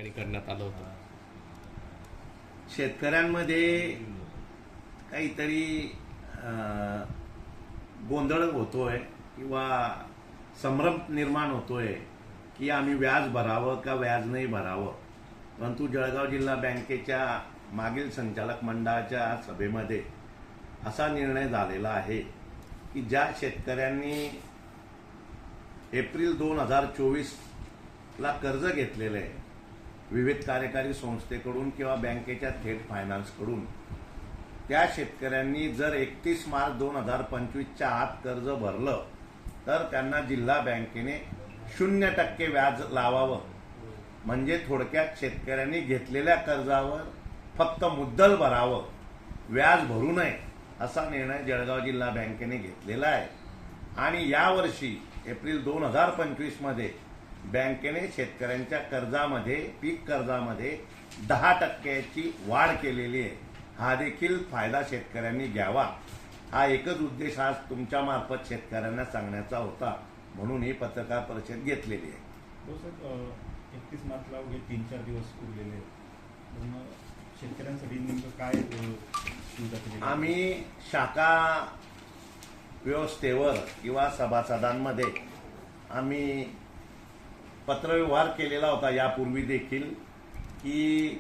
करण्यात आलं होतं। शेतकऱ्यांमध्ये काहीतरी गोंधळ होतोय किंवा संभ्रम निर्माण होतोय की आम्ही व्याज भरावं का व्याज नाही भरावं। परंतु जळगाव जिल्हा बँकेच्या मागील संचालक मंडळाच्या सभेमध्ये असा निर्णय झालेला आहे की ज्या शेतकऱ्यांनी एप्रिल 2024ला कर्ज घेतलेलं आहे विविध कार्यकारी संस्थेकडून किंवा बँकेच्या थेट फायनान्सकडून, त्या शेतकऱ्यांनी जर 31 मार्च 2025च्या आत कर्ज भरलं तर त्यांना जिल्हा बँकेने 0% व्याज लावावं। म्हणजे थोडक्यात शेतकऱ्यांनी घेतलेल्या कर्जावर फक्त मुद्दल भरावं, व्याज भरू नये असा निर्णय जळगाव जिल्हा बँकेने घेतलेला आहे। आणि यावर्षी एप्रिल 2025 मध्ये बँकेने शेतकऱ्यांच्या कर्जामध्ये, पीक कर्जामध्ये 10%ची वाढ केलेली आहे। हा देखील फायदा शेतकऱ्यांनी घ्यावा, हा एकच उद्देश आज तुमच्या मार्फत शेतकऱ्यांना सांगण्याचा होता, म्हणून ही पत्रकार परिषद घेतलेली आहे। हो सर, 31 मार्चला अवघे 3-4 दिवस उरलेले आहेत, मग शेतकऱ्यांसाठी नेमकं काय सुविधा केली? आम्ही शाखा व्यवस्थेवर किंवा सभासदांमध्ये आम्ही पत्रव्यवहार केलेला होता यापूर्वी देखील की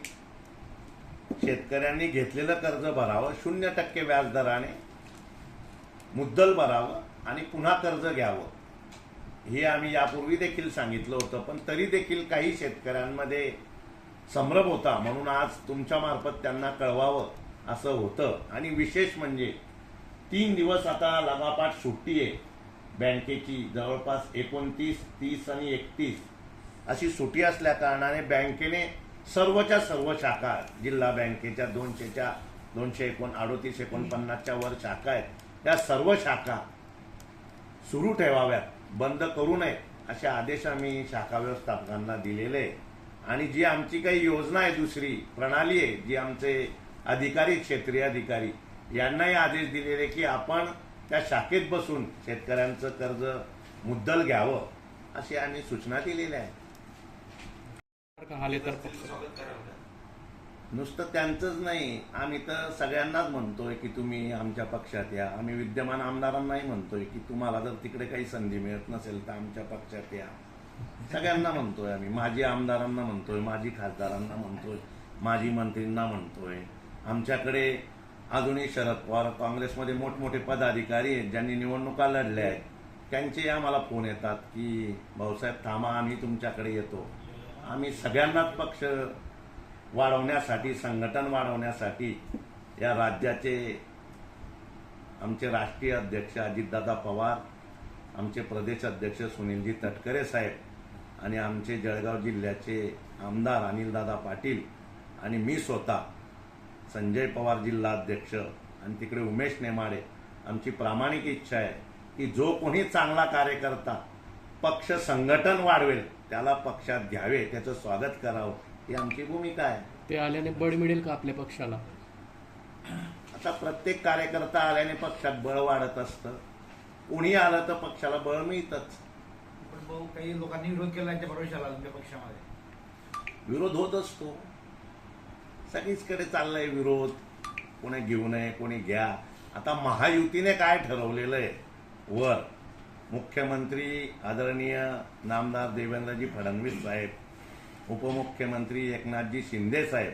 शेतकऱ्यांनी घेतलेलं कर्ज भरावं, 0% व्याजदराने मुद्दल भरावं आणि पुन्हा कर्ज घ्यावं, हे आम्ही यापूर्वी देखील सांगितलं होतं। पण तरी देखील काही शेतकऱ्यांमध्ये संभ्रम होता, म्हणून आज तुमच्या मार्फत त्यांना कळवावं असं होतं। आणि विशेष म्हणजे 3 दिवस आता लगापाठ सुट्टी आहे बँकेची, जवळपास 29, 30 आणि 31 अशी सुट्टी असल्या कारणाने बँकेने सर्वच्या सर्व शाखा, जिल्हा बँकेच्या 238-49 वर शाखा आहेत, त्या सर्व शाखा सुरू ठेवाव्यात, बंद करू नये असे आदेश आम्ही शाखा व्यवस्थापकांना दिलेले आहे। आणि जी आमची काही योजना आहे, दुसरी प्रणाली आहे, जी आमचे अधिकारी, क्षेत्रीय अधिकारी यांनाही आदेश दिलेले की आपण त्या शाखेत बसून शेतकऱ्यांचं कर्ज मुद्दल घ्यावं, अशी आम्ही सूचना दिलेल्या आहेत। आले तर नुसतं त्यांचंच नाही, आम्ही तर सगळ्यांनाच म्हणतोय की तुम्ही आमच्या पक्षात या। आम्ही विद्यमान आमदारांनाही म्हणतोय की तुम्हाला जर तिकडे काही संधी मिळत नसेल तर आमच्या पक्षात या। सगळ्यांना म्हणतोय आम्ही, माजी आमदारांना म्हणतोय, माजी खासदारांना म्हणतोय, माजी मंत्रींना म्हणतोय। आमच्याकडे अजूनही शरद पवार काँग्रेसमध्ये मोठमोठे पदाधिकारी आहेत ज्यांनी निवडणुका लढल्या आहेत, त्यांचे आम्हाला फोन येतात की भाऊसाहेब थांबा, आम्ही तुमच्याकडे येतो। आम्ही सगळ्यांनाच पक्ष वाढवण्यासाठी, संघटन वाढवण्यासाठी या राज्याचे आमचे राष्ट्रीय अध्यक्ष अजितदादा पवार, आमचे प्रदेश अध्यक्ष सुनीलजी तटकरे साहेब आणि आमचे जळगाव जिल्ह्याचे आमदार अनिलदादा पाटील आणि मी स्वतः संजय पवार जिल्हा अध्यक्ष आणि तिकडे उमेश नेमाडे, आमची प्रामाणिक इच्छा आहे की जो कोणी चांगला कार्यकर्ता पक्ष संघटन वाढवेल त्याला पक्षात घ्यावे, त्याचं स्वागत करावं, ही आमची भूमिका आहे। ते आल्याने बळ मिळेल का आपल्या पक्षाला? आता प्रत्येक कार्यकर्ता आल्याने पक्षात बळ वाढत असतं, कोणी आलं तर पक्षाला बळ मिळतच। पण भाऊ, काही लोकांनी विरोध केला त्यांच्या प्रवेशाला तुमच्या पक्षामध्ये? विरोध होत असतो, सगळीचकडे चाललाय विरोध, कोणी घेऊ नये कोणी घ्या। आता महायुतीने काय ठरवलेलं आहे, वर मुख्यमंत्री आदरणीय नामदार देवेंद्रजी फडणवीस साहेब, उपमुख्यमंत्री एकनाथजी शिंदे साहेब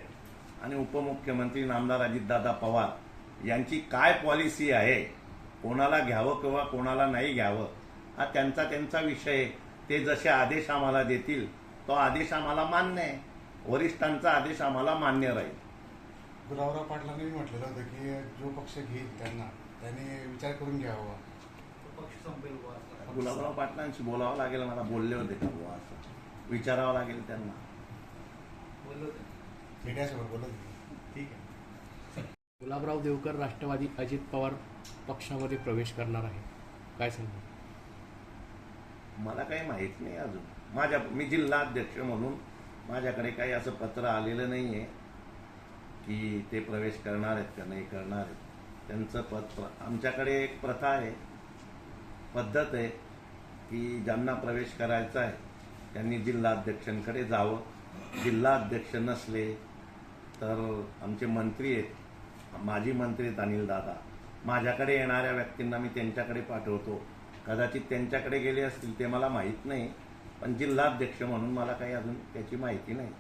आणि उपमुख्यमंत्री नामदार अजितदादा पवार यांची काय पॉलिसी आहे, कोणाला घ्यावं किंवा कोणाला नाही घ्यावं हा त्यांचा विषय। ते जसे आदेश आम्हाला देतील तो आदेश आम्हाला मान्य आहे, वरिष्ठांचा आदेश आम्हाला मान्य राहील। गुलाबराव पाटलांनी म्हटलेलं होतं की जो पक्ष घेईल त्यांनी विचार करून घ्यावा, पक्ष संपेल बुवा असं. गुलाबराव पाटलांशी बोलावं लागेल, मला बोलले होते का बुवा असं विचारावं लागेल त्यांना। बोललो होते. मीडियासमोर बोलत होते. ठीक आहे। गुलाबराव देवकर राष्ट्रवादी अजित पवार पक्षामध्ये प्रवेश करणार आहे, काय सांगू? मला काही माहित नाही अजून, मी जिल्हा अध्यक्ष म्हणून माझ्याकडे काही असं पत्र आलेलं नाही आहे की ते प्रवेश करणार आहेत का नाही करणार आहेत। त्यांचं पत्र, आमच्याकडे एक प्रथा आहे, पद्धत आहे की ज्यांना प्रवेश करायचा आहे त्यांनी जिल्हाध्यक्षांकडे जावं जिल्हा अध्यक्ष नसले तर आमचे मंत्री आहेत, माजी मंत्री आहेत अनिल दादा, माझ्याकडे येणाऱ्या व्यक्तींना मी त्यांच्याकडे पाठवतो. कदाचित त्यांच्याकडे गेले असतील ते मला माहीत नाही, पण जिल्हाध्यक्ष म्हणून मला काही अजून त्याची माहिती नाही.